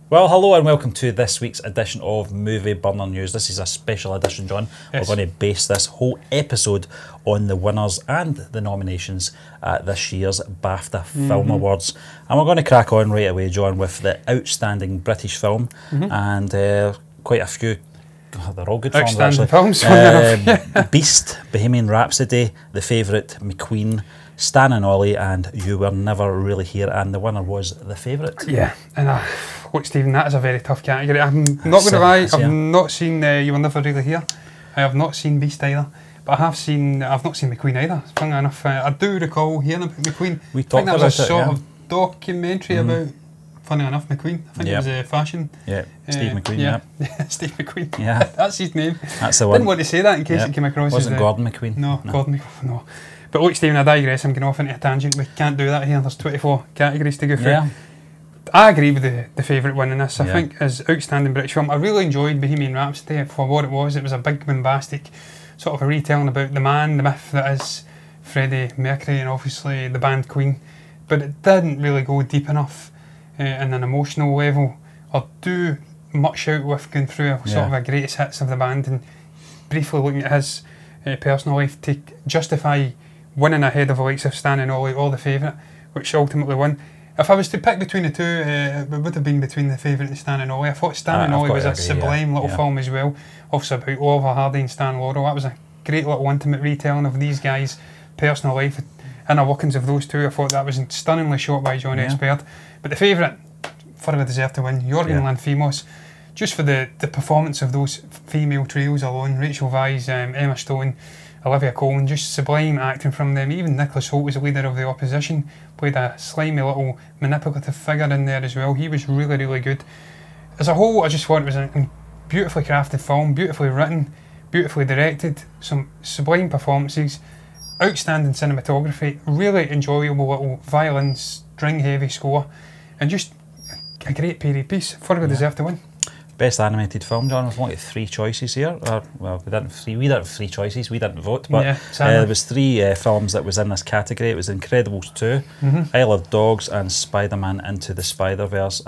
Well, hello and welcome to this week's edition of Movie Burner News. This is a special edition, John. Yes. We're going to base this whole episode on the winners and the nominations at this year's BAFTA Film Awards. And we're going to crack on right away, John, with the outstanding British film and quite a few. They're all good films, actually. Beast, Bohemian Rhapsody, The Favourite, McQueen, Stan and Ollie, and You Were Never Really Here, and the winner was The Favourite. Yeah, and look, Stephen, that is a very tough category. I'm not going to lie, I've not seen You Were Never Really Here. I have not seen Beast either, but I've not seen McQueen either. Funny enough, I do recall hearing about McQueen. We talked about it. That was a sort of documentary about, funny enough, McQueen. I think it was fashion. Yeah, Steve McQueen. Yeah, Steve McQueen. Yeah, that's his name. That's the one. Didn't want to say that in case it came across. Wasn't Gordon McQueen? No, Gordon McQueen. No. But look, Stephen, I digress. I'm going off into a tangent. We can't do that here. There's 24 categories to go through. Yeah. I agree with the favourite one in this. I think is outstanding British film. I really enjoyed Bohemian Rhapsody for what it was. It was a big bombastic sort of a retelling about the man, the myth that is Freddie Mercury, and obviously the band Queen. But it didn't really go deep enough in an emotional level, or do much out with going through a sort of a greatest hits of the band and briefly looking at his personal life to justify winning ahead of the likes of Stan and Ollie or The Favourite, which ultimately won. If I was to pick between the two, it would have been between The Favourite and Stan and Ollie. I thought Stan and Ollie was a sublime little film as well. Also about Oliver Hardy and Stan Laurel. That was a great little intimate retelling of these guys' personal life and the workings of those two. I thought that was stunningly shot by John Expert. But The Favourite, thoroughly deserved to win. Jorgen Lanthimos, just for the performance of those female trios alone. Rachel Weisz, Emma Stone, Olivia Colman, just sublime acting from them. Even Nicholas Hoult was the leader of the opposition, played a slimy little manipulative figure in there as well. He was really, really good. As a whole, I just thought it was a beautifully crafted film, beautifully written, beautifully directed, some sublime performances, outstanding cinematography, really enjoyable little violin, string heavy score, and just a great period piece. Thoroughly deserved to win. Best animated film, John. We've only got 3 choices here. Well, we didn't have 3 choices. We didn't vote, but there was 3 films that was in this category. It was Incredibles 2, Isle of Dogs, and Spider-Man Into the Spider-Verse. It's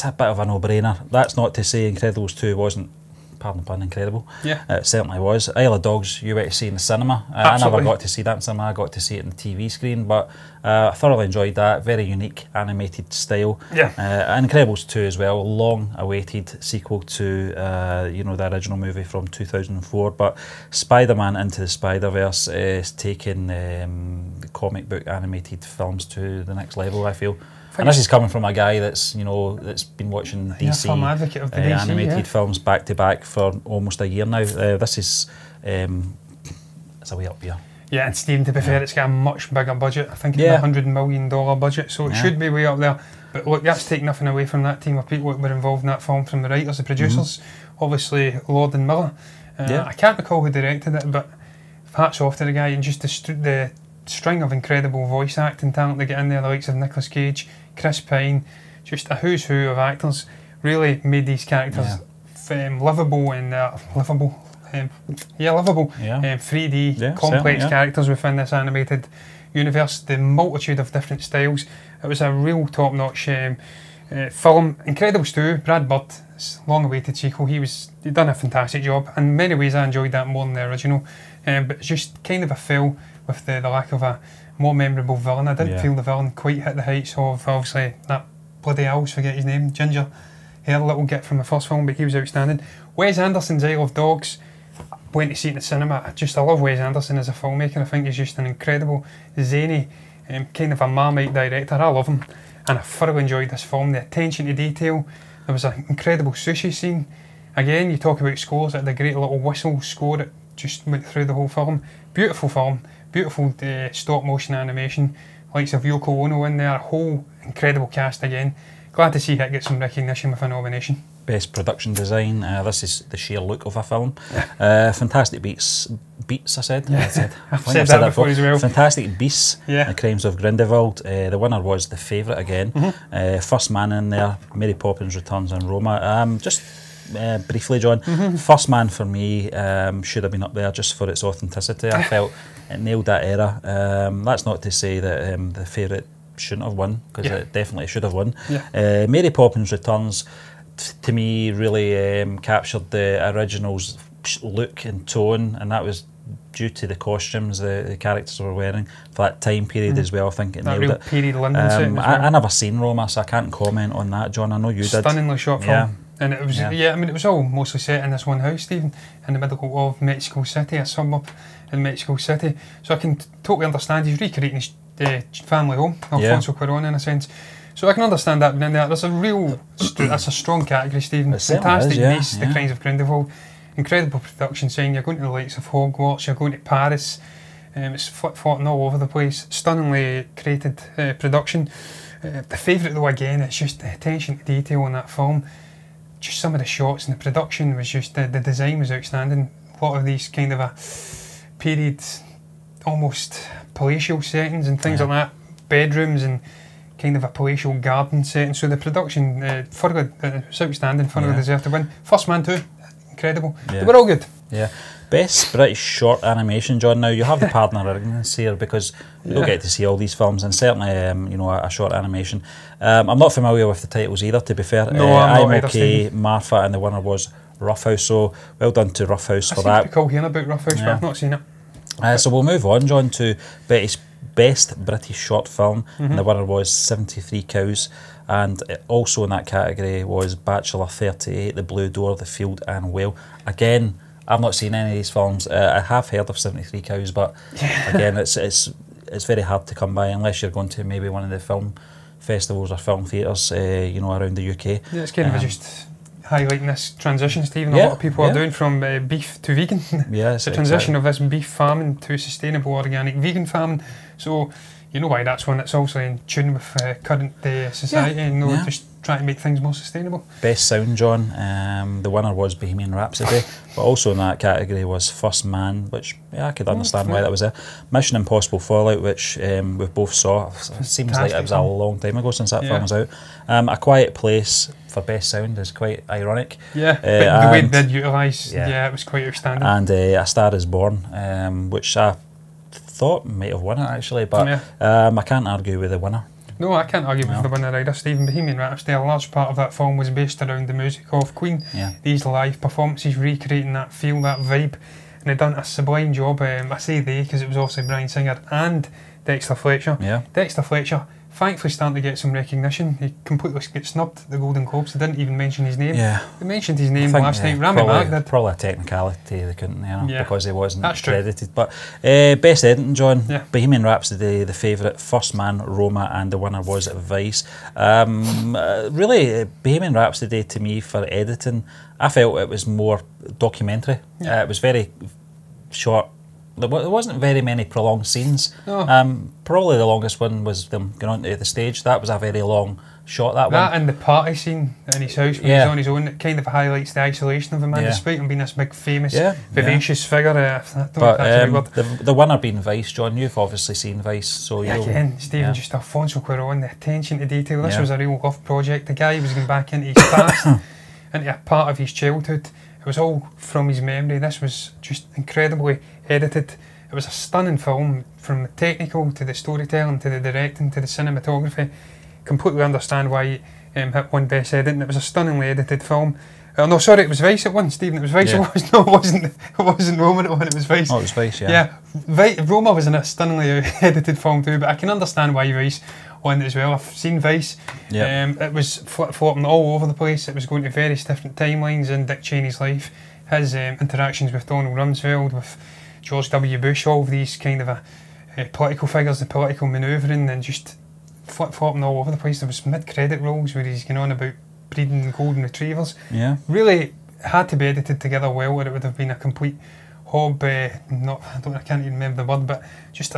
a bit of a no-brainer. That's not to say Incredibles 2 wasn't, pardon the pun, incredible. Yeah, it certainly was. Isle of Dogs, you went to see in the cinema. I never got to see that in cinema. I got to see it on the TV screen, but I thoroughly enjoyed that. Very unique animated style. Yeah. Incredibles 2 as well, long-awaited sequel to you know, the original movie from 2004. But Spider-Man Into the Spider-Verse is taking comic book animated films to the next level, I feel. And this is coming from a guy that's, you know, that's been watching DC, advocate of the DC animated films back to back for almost a year now. This is it's a way up here. Yeah, and Stephen, to be fair, it's got a much bigger budget. I think it's a $100 million budget, so it should be way up there. But look, that's taking nothing away from that team of people that were involved in that film, from the writers, the producers, obviously Lord and Miller. I can't recall who directed it, but hats off to the guy, and just the string of incredible voice acting talent they get in there, the likes of Nicolas Cage, Chris Pine, just a who's who of actors, really made these characters livable and livable. 3D complex characters within this animated universe, the multitude of different styles. It was a real top-notch film. Incredibles 2, Brad Bird, long-awaited sequel. He'd done a fantastic job. In many ways I enjoyed that more than the original, but it's just kind of a fail with the lack of a more memorable villain. I didn't feel the villain quite hit the heights of, obviously, that bloody, I always forget his name, ginger hair little git from the first film, but he was outstanding. Wes Anderson's Isle of Dogs, went to see it in the cinema. I love Wes Anderson as a filmmaker. I think he's just an incredible, zany, kind of a Marmite director. I love him, and I thoroughly enjoyed this film. The attention to detail, there was an incredible sushi scene. Again, you talk about scores, it had a great little whistle score that just went through the whole film. Beautiful film, beautiful stop motion animation, likes of Yoko Ono in there, a whole incredible cast again. Glad to see it get some recognition with a nomination. Best production design. This is the sheer look of a film. Fantastic beats. I said. Yeah, I've said that before as well. Fantastic Beasts. The Crimes of Grindelwald. The winner was The Favourite again. First Man in there. Mary Poppins Returns and Roma. Just briefly, John. First Man for me should have been up there just for its authenticity. I felt it nailed that era. That's not to say that the favourite shouldn't have won, because it definitely should have won. Mary Poppins Returns, to me, really captured the original's look and tone, and that was due to the costumes the characters were wearing for that time period as well. I think it nailed it. Period London setting as well. I never seen Roma, so I can't comment on that, John. I know you did. Stunningly shot film. And it was, I mean, it was all mostly set in this one house, Stephen, in the middle of Mexico City, a suburb in Mexico City. So I can totally understand he's recreating his family home, Alfonso Cuarón, in a sense. So I can understand that being in there. There's a real, that's a strong category, Stephen. Fantastic Beasts, The Crimes of Grindelwald. Incredible production sign. You're going to the likes of Hogwarts, you're going to Paris. It's flip-flopping all over the place. Stunningly created production. The favourite, though, again, it's just the attention to detail in that film. Just some of the shots and the production was just, the design was outstanding. A lot of these kind of a period, almost palatial settings and things like that. Bedrooms and kind of a palatial garden setting. So the production, thoroughly, it's outstanding, thoroughly deserved to win. First Man too. Incredible. They were all good. Best British short animation, John. Now you have the pardon of arrogance here, because we don't get to see all these films, and certainly you know, a short animation. I'm not familiar with the titles either, to be fair. No, I'm not okay, Martha, and the winner was Rough House. So well done to Rough House for that. I seem to hearing about Rough House, but I've not seen it. So we'll move on, John, to Best British Short Film, and the winner was 73 Cows. And also in that category was Bachelor 38, The Blue Door, The Field and Whale. Again, I've not seen any of these films. I have heard of 73 Cows, but again, it's very hard to come by unless you're going to maybe one of the film festivals or film theatres, you know, around the UK. Yeah, it's kind of just highlighting this transition, Stephen. A lot of people are doing from beef to vegan. It's a transition of this beef farming to sustainable organic vegan farming. So you know why that's one that's also in tune with current society, and just trying to make things more sustainable. Best sound, John. The winner was Bohemian Rhapsody, but also in that category was First Man, which I could understand why that was there. Mission Impossible Fallout, which we both saw. It seems like it was a long time ago since that film was out. A Quiet Place for best sound is quite ironic. But the way they did utilise, it was quite outstanding. And A Star Is Born, which I thought might have won it actually, but I can't argue with the winner. No, I can't argue with the winner either, Stephen. Bohemian Rhapsody, a large part of that film was based around the music of Queen. These live performances, recreating that feel, that vibe, and they've done a sublime job. I say they because it was also Bryan Singer and Dexter Fletcher. Dexter Fletcher, thankfully starting to get some recognition. He completely got snubbed at the Golden Globes. They didn't even mention his name. They mentioned his name last night. Rami Malek did. Probably a technicality they couldn't, because he wasn't credited. But best editing, John. Bohemian Rhapsody, the favourite. First Man, Roma, and the winner was Vice. Really, Bohemian Rhapsody to me for editing, I felt it was more documentary. It was very short. There wasn't very many prolonged scenes. Probably the longest one was them going onto the stage. That was a very long shot, that one. And the party scene in his house when he's on his own, it kind of highlights the isolation of the man, despite him being this big, famous, vivacious figure. The winner being Vice, John, you've obviously seen Vice. So again, Stephen, just Alfonso Cuarón, the attention to detail. This was a real love project. The guy was going back into his past, into a part of his childhood. It was all from his memory. This was just incredibly edited. It was a stunning film, from the technical to the storytelling to the directing to the cinematography. Completely understand why it won Best Editing. It was a stunningly edited film. No, sorry, it was Vice it won, Stephen. It was Vice. It wasn't Roma it won. It was Vice. Oh, it was Vice. Roma was in a stunningly edited film too, but I can understand why Vice won as well. I've seen Vice. It was flip-flopping all over the place. It was going to various different timelines in Dick Cheney's life. His interactions with Donald Rumsfeld, with George W. Bush, all of these kind of political figures, the political manoeuvring, and just flip-flopping all over the place. There was mid-credit rolls where he's going on about breeding golden retrievers. Really had to be edited together well, or it would have been a complete hob. I can't even remember the word, but just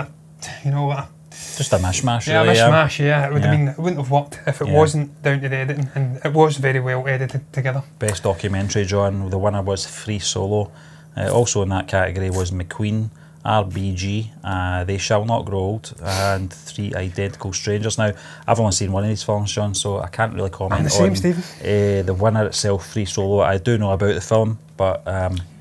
just a mishmash, really. It would have been. It wouldn't have worked if it wasn't down to the editing, and it was very well edited together. Best documentary, John. The winner was Free Solo. Also in that category was McQueen, RBG, They Shall Not Grow Old, and Three Identical Strangers. Now, I've only seen one of these films, John, so I can't really comment on the winner itself, Free Solo. I do know about the film, but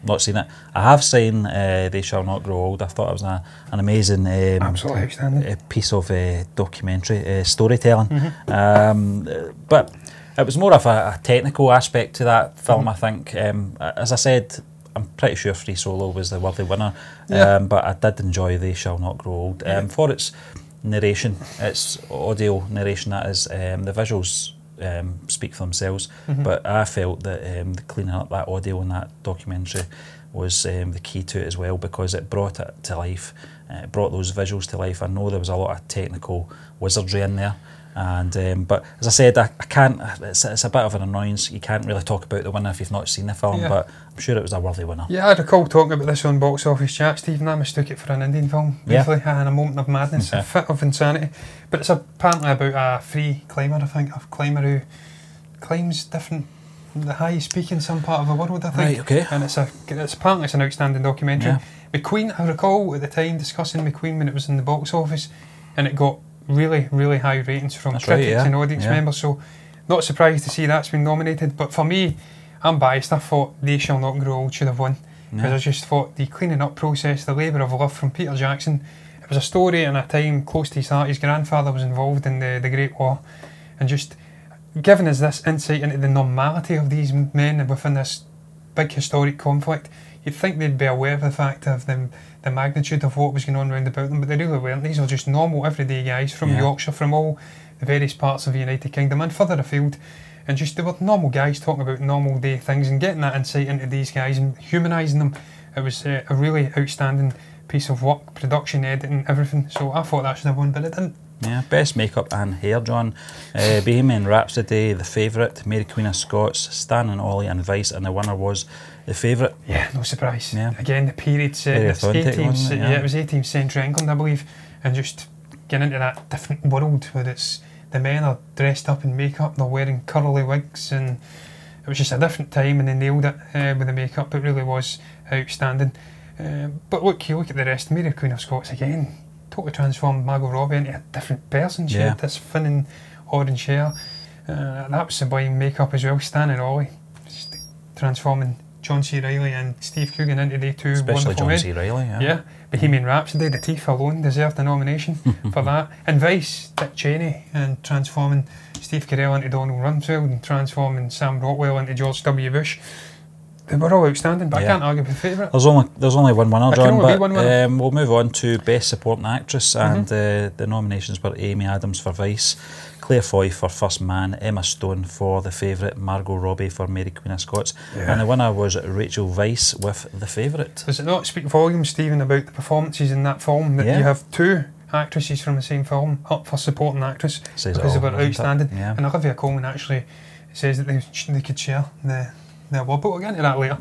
not seen it. I have seen They Shall Not Grow Old. I thought it was an amazing absolutely outstanding piece of documentary storytelling. But it was more of a technical aspect to that film, I think. As I said, I'm pretty sure Free Solo was the worthy winner, but I did enjoy They Shall Not Grow Old. For its narration, its audio narration, that is, the visuals speak for themselves, but I felt that cleaning up that audio in that documentary was the key to it as well, because it brought it to life, it brought those visuals to life. I know there was a lot of technical wizardry in there, and but as I said, I can't, it's a bit of an annoyance, you can't really talk about the winner if you've not seen the film, but I'm sure it was a worthy winner. Yeah, I recall talking about this on Box Office Chat, Stephen. I mistook it for an Indian film briefly, and a moment of madness, a fit of insanity, but it's apparently about a free climber, I think, a climber who climbs different highest peak in some part of the world, I think. Right, okay. And it's apparently it's an outstanding documentary. McQueen, I recall at the time discussing McQueen when it was in the box office, and it got really, really high ratings from critics and audience members, so not surprised to see that's been nominated. But for me, I'm biased. I thought They Shall Not Grow Old should have won, because I just thought the cleaning up process, the labour of love from Peter Jackson, it was a story in a time close to his heart. His grandfather was involved in the Great War, and just giving us this insight into the normality of these men within this big historic conflict. You'd think they'd be aware of the fact of the magnitude of what was going on round about them, but they really weren't. These are just normal, everyday guys from Yorkshire, from all the various parts of the United Kingdom and further afield, and just they were normal guys talking about normal day things, and getting that insight into these guys and humanising them. It was a really outstanding piece of work, production, editing, everything. So I thought that should have won, but it didn't. Yeah, best makeup and hair, John. Bohemian Rhapsody, The Favourite, Mary Queen of Scots, Stan and Ollie and Vice, and the winner was The Favourite. Yeah, no surprise. Yeah. Again, the period set, it was 18th century England, I believe, and just getting into that different world where it's the men are dressed up in makeup, they're wearing curly wigs, and it was just a different time, and they nailed it with the makeup. It really was outstanding. But look, you look at the rest. Mary Queen of Scots again, totally transformed Margot Robbie into a different person. She had this thinning orange hair. That was sublime makeup as well. Stan and Ollie, just transforming John C. Reilly and Steve Coogan into the two especially wonderful John C. Reilly. Yeah, Bohemian Rhapsody, the teeth alone deserved a nomination for that. And Vice, Dick Cheney, and transforming Steve Carell into Donald Rumsfeld, and transforming Sam Rockwell into George W. Bush. They were all outstanding, but I can't argue with the favourite. There's only one winner, John, but one winner. We'll move on to Best Supporting Actress, and the nominations were Amy Adams for Vice, Claire Foy for First Man, Emma Stone for The Favourite, Margot Robbie for Mary Queen of Scots, and the winner was Rachel Weisz with The Favourite. Does it not speak volumes, Stephen, about the performances in that film, that you have two actresses from the same film up for supporting actress, because they were outstanding? And Olivia Colman actually says that they could share the award, but we'll get into that later.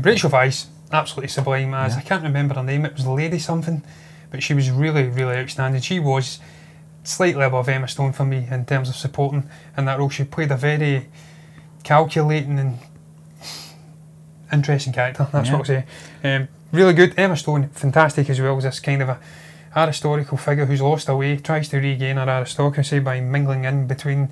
Rachel Weisz, absolutely sublime as, I can't remember her name, it was Lady something, but she was really, really outstanding. She was slightly above Emma Stone for me in terms of supporting in that role. She played a very calculating and interesting character, that's what I'll say. Really good. Emma Stone, fantastic as well, as this kind of a historical figure who's lost her way, tries to regain her aristocracy by mingling in between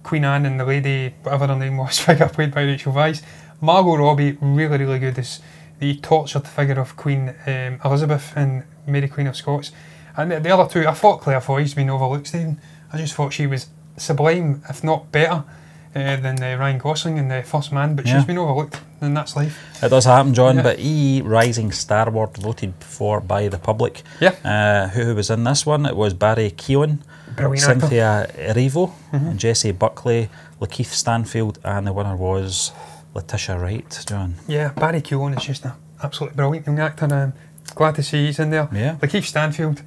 Queen Anne and the lady, whatever her name was, figure played by Rachel Weisz. Margot Robbie, really, really good as the tortured figure of Queen Elizabeth and Mary Queen of Scots. And the other two, I thought Claire Foy's been overlooked, Stephen. I just thought she was sublime, if not better, than Ryan Gosling in The First Man, but she's been overlooked, and that's life. It does happen, John, but Rising Star Award voted for by the public. Who was in this one? It was Barry Keoghan, Cynthia Erivo, Jessie Buckley, Lakeith Stanfield, and the winner was Letitia Wright, John. Yeah, Barry Keoghan is just an absolutely brilliant young actor. Glad to see he's in there. Lakeith Stanfield,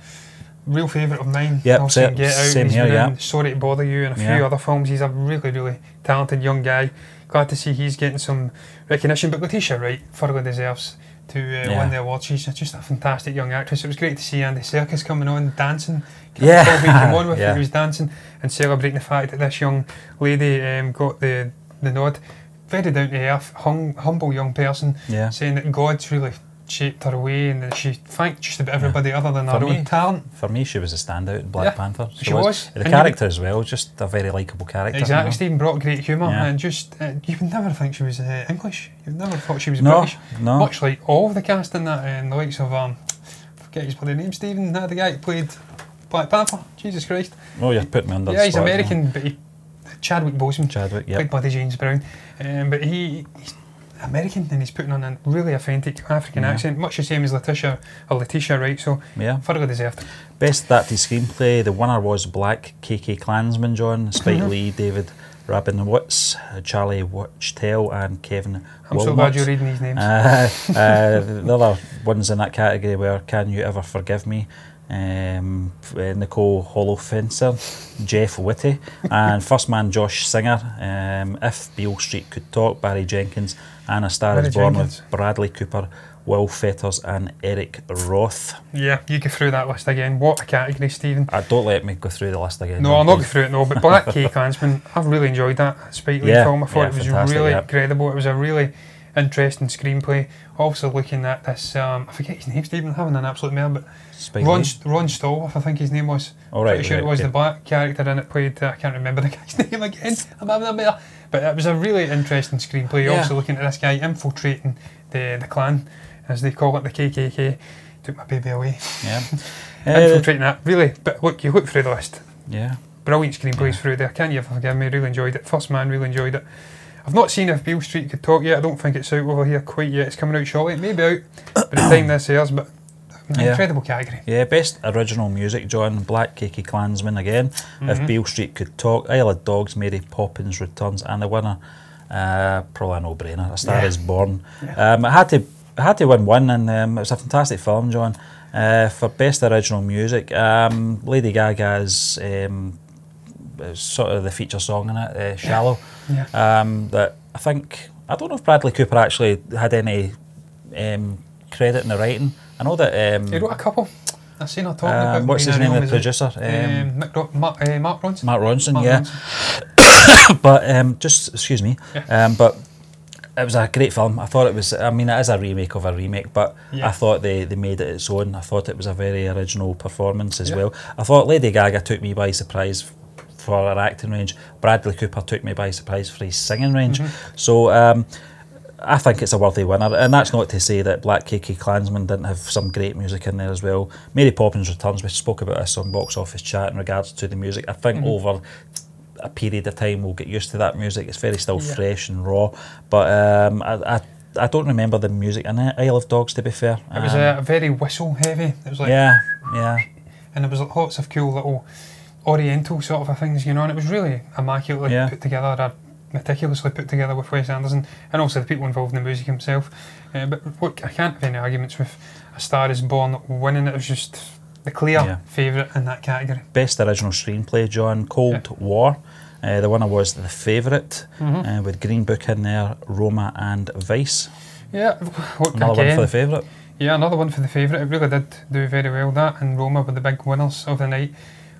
real favourite of mine. Get Out, same here, Sorry to Bother You, and a few other films. He's a really, really talented young guy. Glad to see he's getting some recognition, but Letitia Wright thoroughly deserves to win the award. She's just a fantastic young actress. It was great to see Andy Serkis coming on, dancing. He came on with it, he was dancing and celebrating the fact that this young lady got the nod. Very down to earth, humble young person, saying that God's really shaped her way, and she thanked just about everybody other than her own talent. For me, she was a standout in Black Panther. She was. The character as well, just a very likeable character. Exactly, Stephen brought great humour, and just you would never think she was English. You would never thought she was British. No. Much like all of the cast in that, and the likes of forget his bloody name, Stephen, the guy who played Black Panther. Jesus Christ. Oh, you're putting me under. Yeah, he's American, but Chadwick Boseman. Yep. Played by James Brown, but he's American, and he's putting on a really authentic African accent, much the same as Letitia, right? So, thoroughly deserved. Best adapted screenplay, the winner was Black KK Klansman, John, Spike Lee, David Rabinowitz, Charlie Watchtail, and Kevin I'm Wilmot. so glad you're reading these names. The other ones in that category were Can You Ever Forgive Me, Nicole Holofencer, Jeff Whitty, and First Man Josh Singer, If Beale Street Could Talk, Barry Jenkins, and A Star Is Born with Bradley Cooper, Will Fetters and Eric Roth. Yeah, you go through that list again. What a category, Stephen. Don't let me go through the list again. No, I'll not go through it, no, but Black KK Klansman, I've really enjoyed that Spike Lee film. I thought it was really credible. It was a really interesting screenplay. Also looking at this, I forget his name, Stephen, having an absolute mare, but Ron Stallworth, I think his name was. Pretty sure it was the black character in it played, I can't remember the guy's name again, I'm having a mare. But it was a really interesting screenplay. Also looking at this guy infiltrating the clan, as they call it, the KKK. Took my baby away. Yeah. Infiltrating that, really. But look, you look through the list. Yeah. Brilliant screenplays through there. Can You Ever Forgive Me? Really enjoyed it. First Man, really enjoyed it. I've not seen If Beale Street Could Talk yet. I don't think it's out over here quite yet. It's coming out shortly. It may be out by the time this airs, but incredible category. Yeah, best original music, John, Black KK Klansman again, If Beale Street Could Talk, Isle of Dogs, Mary Poppins Returns, and the winner, probably a no-brainer, A Star Is Born. It had to win one, and it was a fantastic film, John. For best original music, Lady Gaga's sort of the feature song in it, Shallow. That I don't know if Bradley Cooper actually had any credit in the writing. I know that he wrote a couple. I've seen her talking about. What's his name, the producer? Mark Ronson. Mark Ronson, But just excuse me. But it was a great film. I thought it was. I mean, it is a remake of a remake, but I thought they made it its own. I thought it was a very original performance as well. I thought Lady Gaga took me by surprise for her acting range. Bradley Cooper took me by surprise for his singing range. So I think it's a worthy winner, and that's not to say that Black KK Klansman didn't have some great music in there as well. Mary Poppins Returns, we spoke about this on Box Office Chat in regards to the music. I think over a period of time we'll get used to that music. It's very still fresh and raw, but I don't remember the music in Isle of Dogs, to be fair. It was very whistle heavy. It was like and there was lots of cool little oriental sort of things, you know, and it was really immaculately put together, meticulously put together with Wes Anderson, and also the people involved in the music himself. But look, I can't have any arguments with A Star Is Born winning. It was just the clear favourite in that category. Best original screenplay, John, Cold War. The winner was The Favourite, with Green Book in there, Roma and Vice. Yeah, look, another one for The Favourite. Yeah, another one for The Favourite. It really did do very well, that, and Roma were the big winners of the night.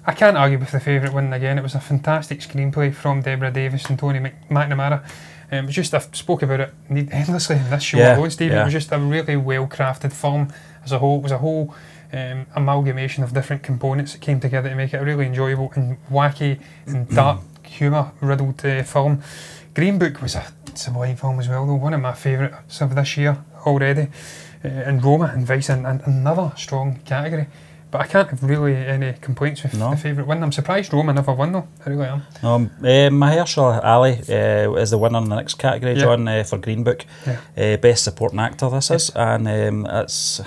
I can't argue with The Favourite winning again. It was a fantastic screenplay from Deborah Davis and Tony McNamara. It was just, I've spoke about it endlessly in this show alone, Steve. It was just a really well crafted film as a whole. It was a whole amalgamation of different components that came together to make it a really enjoyable and wacky and dark humour riddled film. Green Book was a sublime film as well, though, one of my favourites of this year already. And Roma and Vice and another strong category. But I can't have really any complaints with The Favourite win. I'm surprised Roma never won, though. I really am. Mahershala Ali is the winner in the next category, John, for Green Book. Best Supporting Actor, this is. And it's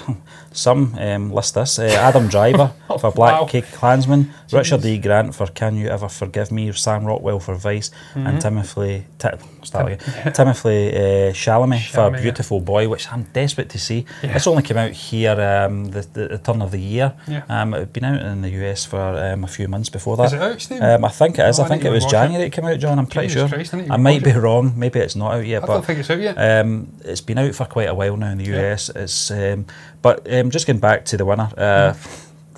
some list this. Adam Driver for Black KK Klansman, Richard E. Grant for Can You Ever Forgive Me, Sam Rockwell for Vice, and Timothy Chalamet for Beautiful Boy, which I'm desperate to see. It's only came out here the turn of the year. It had been out in the US for a few months before that. Is it out, Steve? I think it is. I think it was January it came out, John. I'm pretty sure. I might be wrong. Maybe it's not out yet. I don't think it's out yet. It's been out for quite a while now in the US. It's but just getting back to the winner,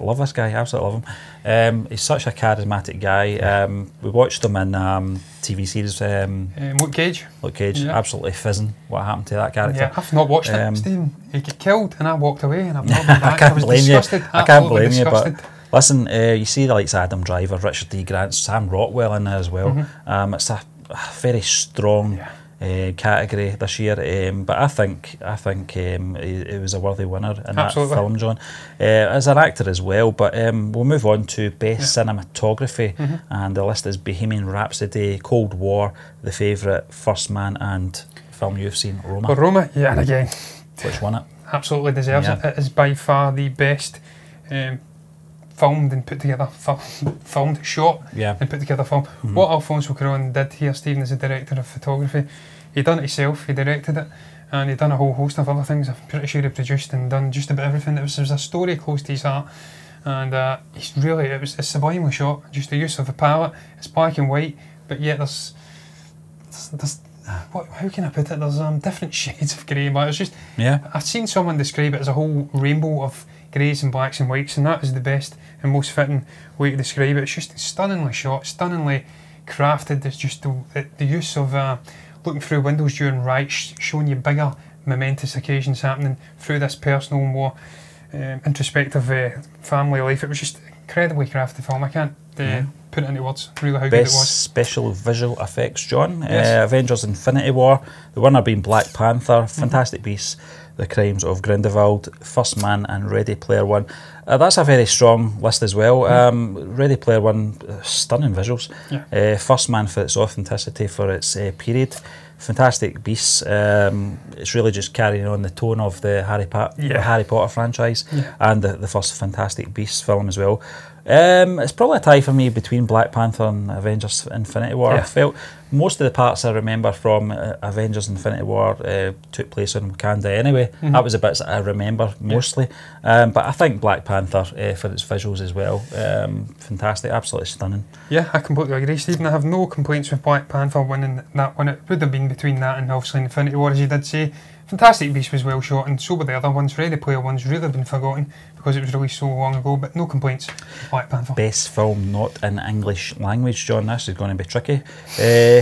love this guy, absolutely love him. He's such a charismatic guy. We watched him in TV series. Luke Cage. Luke Cage, absolutely fizzing. What happened to that character? Yeah, I've not watched it, Stephen. He got killed and I walked away and I've not been back. I can't blame you. I can't blame you, but listen, you see the likes of Adam Driver, Richard D. Grant, Sam Rockwell in there as well. It's a very strong category this year, but I think he was a worthy winner in that film, John, as an actor as well. But we'll move on to Best Cinematography, and the list is Bohemian Rhapsody, Cold War, The Favourite, First Man, and film you've seen, Roma. Well, Roma, yeah, and again, which won it? Absolutely deserves it. It is by far the best filmed and put together, filmed, shot and put together film. What Alfonso Cuarón did here, Stephen, as a director of photography, he done it himself, he directed it, and he done a whole host of other things. I'm pretty sure he produced and done just about everything. It was a story close to his heart, and it's sublimely shot. Just the use of the palette, it's black and white, but yet there's how can I put it? There's different shades of grey, but it's just, I've seen someone describe it as a whole rainbow of greys and blacks and whites, and that is the best and most fitting way to describe it. It's just stunningly shot, stunningly crafted. It's just the use of looking through windows during riots, showing you bigger, momentous occasions happening through this personal, more introspective family life. It was just incredibly crafted film. I can't put it into words, really, how good it was. Best special visual effects, John. Avengers Infinity War, the winner being Black Panther, Fantastic Beasts, The Crimes of Grindelwald, First Man, and Ready Player One. That's a very strong list as well. Ready Player One, stunning visuals. First Man for its authenticity, for its period. Fantastic Beasts, it's really just carrying on the tone of the Harry Potter franchise, and the first Fantastic Beasts film as well. It's probably a tie for me between Black Panther and Avengers Infinity War. I felt most of the parts I remember from Avengers Infinity War took place in Wakanda anyway. That was the bits that I remember mostly. But I think Black Panther, for its visuals as well, fantastic, absolutely stunning. Yeah, I completely agree, Stephen. I have no complaints with Black Panther winning that one. It would have been between that and obviously Infinity War, as you did say. Fantastic Beasts was well shot, and so were the other ones. Ready Player One's really been forgotten because it was released so long ago, but no complaints with Black Panther. Best film not in English language, John. This is going to be tricky.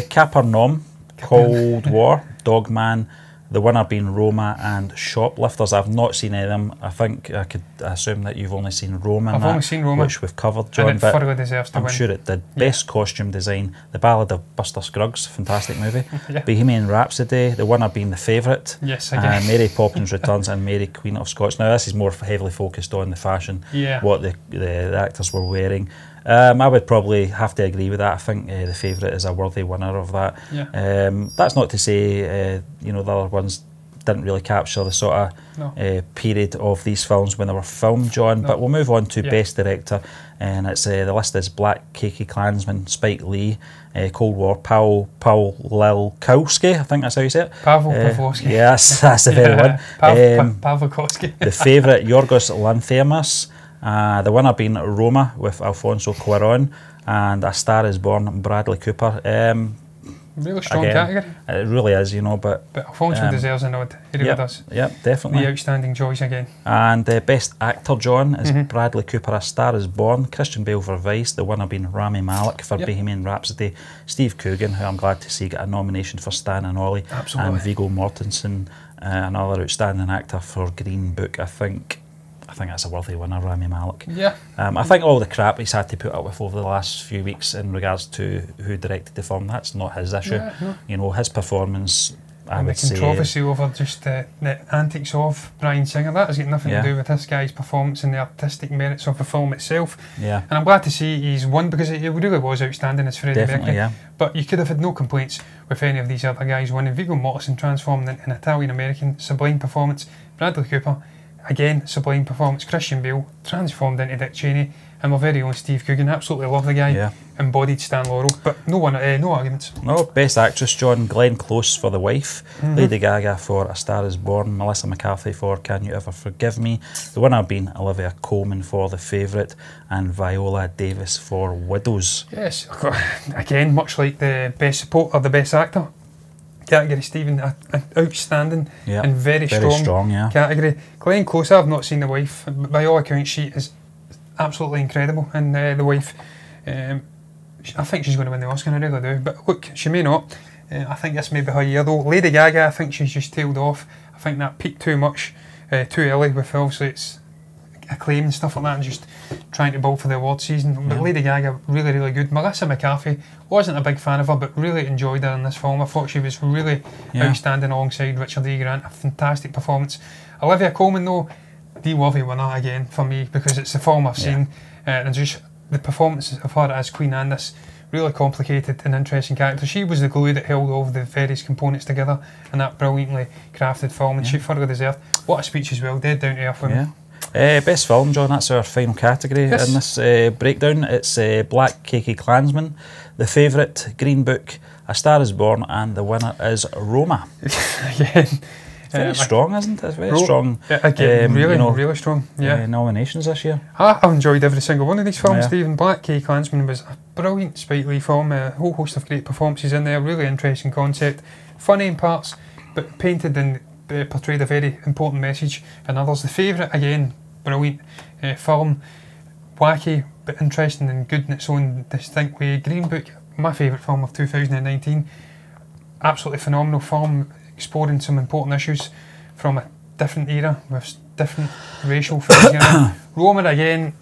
Capernaum, Cold War, Dogman, the winner being Roma, and Shoplifters. I've not seen any of them. I think I could assume that you've only seen Roma. I've only seen Roma, which we've covered, John. And it thoroughly deserves to win. I'm sure it did. Best costume design, The Ballad of Buster Scruggs, fantastic movie. Bohemian Rhapsody, the winner being The Favourite. Yes, again. Mary Poppins Returns and Mary Queen of Scots. Now this is more heavily focused on the fashion, what the actors were wearing. I would probably have to agree with that. I think The Favourite is a worthy winner of that. That's not to say the other ones didn't really capture the sort of period of these films when they were filmed, John. But we'll move on to Best Director, and it's the list is Black Khaki Klansman, Spike Lee, Cold War, Paweł Pawlikowski, I think that's how you say it. Paweł Pawlikowski. Yes, that's the very one. Pawlikowski. The Favourite, Yorgos Lanthimos. The winner being Roma with Alfonso Cuarón, and A Star Is Born, Bradley Cooper. Really strong category. It really is, but Alfonso deserves a nod. He really does. Yeah, definitely. The outstanding choice again. And Best Actor, John, is Bradley Cooper, A Star Is Born, Christian Bale for Vice, the winner being Rami Malek for Bohemian Rhapsody, Steve Coogan, who I'm glad to see get a nomination for Stan and Ollie, and Viggo Mortensen, another outstanding actor for Green Book. I think that's a worthy winner, Rami Malek. I think all the crap he's had to put up with over the last few weeks in regards to who directed the film, that's not his issue. His performance, I would say. And the controversy over just the antics of Bryan Singer, that has got nothing to do with this guy's performance and the artistic merits of the film itself. And I'm glad to see he's won, because it really was outstanding as Freddie Mercury. But you could have had no complaints with any of these other guys winning. Viggo Mortensen transformed into an Italian-American, sublime performance. Bradley Cooper, again, sublime performance. Christian Bale transformed into Dick Cheney, and my very own Steve Coogan. Absolutely love the guy. Embodied Stan Laurel, but no arguments. No. Best Actress, John, Glenn Close for The Wife, Lady Gaga for A Star Is Born, Melissa McCarthy for Can You Ever Forgive Me, the winner being Olivia Colman for The Favourite, and Viola Davis for Widows. Yes, again, much like the best support or the best actor category, Stephen, an outstanding and very strong category. Glenn Close, I've not seen The Wife. By all accounts, she is absolutely incredible, and the wife, I think she's going to win the Oscar, I really do, but look, she may not. I think this may be her year though. Lady Gaga, I think she's just tailed off. I think that peaked too much, too early, with obviously its acclaim and stuff like that, and just trying to bowl for the award season. But Lady Gaga, really, really good. Melissa McCarthy, wasn't a big fan of her, but really enjoyed her in this film. I thought she was really outstanding alongside Richard E. Grant. A fantastic performance. Olivia Colman though, the worthy winner again for me, because it's the film I've seen, and just the performance of her as Queen Anne, this really complicated and interesting character. She was the glue that held all of the various components together in that brilliantly crafted film, and she thoroughly deserved. What a speech as well, dead down to earth women. Best film, John, that's our final category in this breakdown. It's Black Cakey Klansman, The Favourite, Green Book, A Star Is Born, and the winner is Roma. Again, very strong, isn't it? It's very strong. Again, really, really strong. Nominations this year. I've enjoyed every single one of these films, Stephen. Black Cakey Klansman was a brilliant Spike Lee film, a whole host of great performances in there, really interesting concept, funny in parts, but painted and portrayed a very important message in others. The Favourite, again, brilliant film, wacky but interesting and good in its own distinct way. Green Book, my favourite film of 2019, absolutely phenomenal film, exploring some important issues from a different era with different racial things. Roma, again,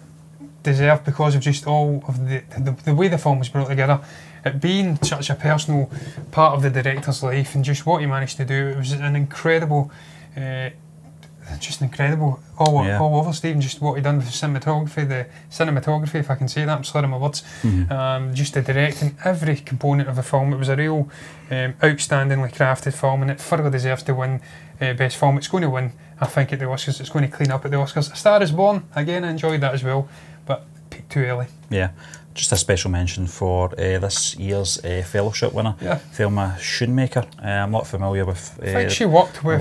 deserved because of just all of the way the film was brought together. It being such a personal part of the director's life and just what he managed to do, it was an incredible, just incredible all over, Stephen, just what he done with cinematography, if I can say that, I'm slurring my words, just the directing, every component of the film. It was a real outstandingly crafted film, and it thoroughly deserves to win best film. It's going to win, I think, at the Oscars. It's going to clean up at the Oscars. A Star Is Born, again, I enjoyed that as well, but peaked too early. Just a special mention for this year's Fellowship winner, Thelma Schoonmaker. I'm not familiar with... I think she worked with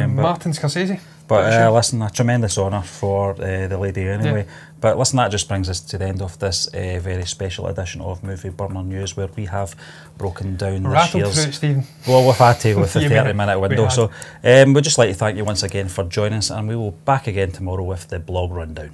Martin Scorsese. But listen, a tremendous honour for the lady anyway. But listen, that just brings us to the end of this very special edition of Movie Burner News, where we have broken down this year's... Stephen. Well, we've had to with the 30-minute window. So we'd just like to thank you once again for joining us, and we will be back again tomorrow with the blog rundown.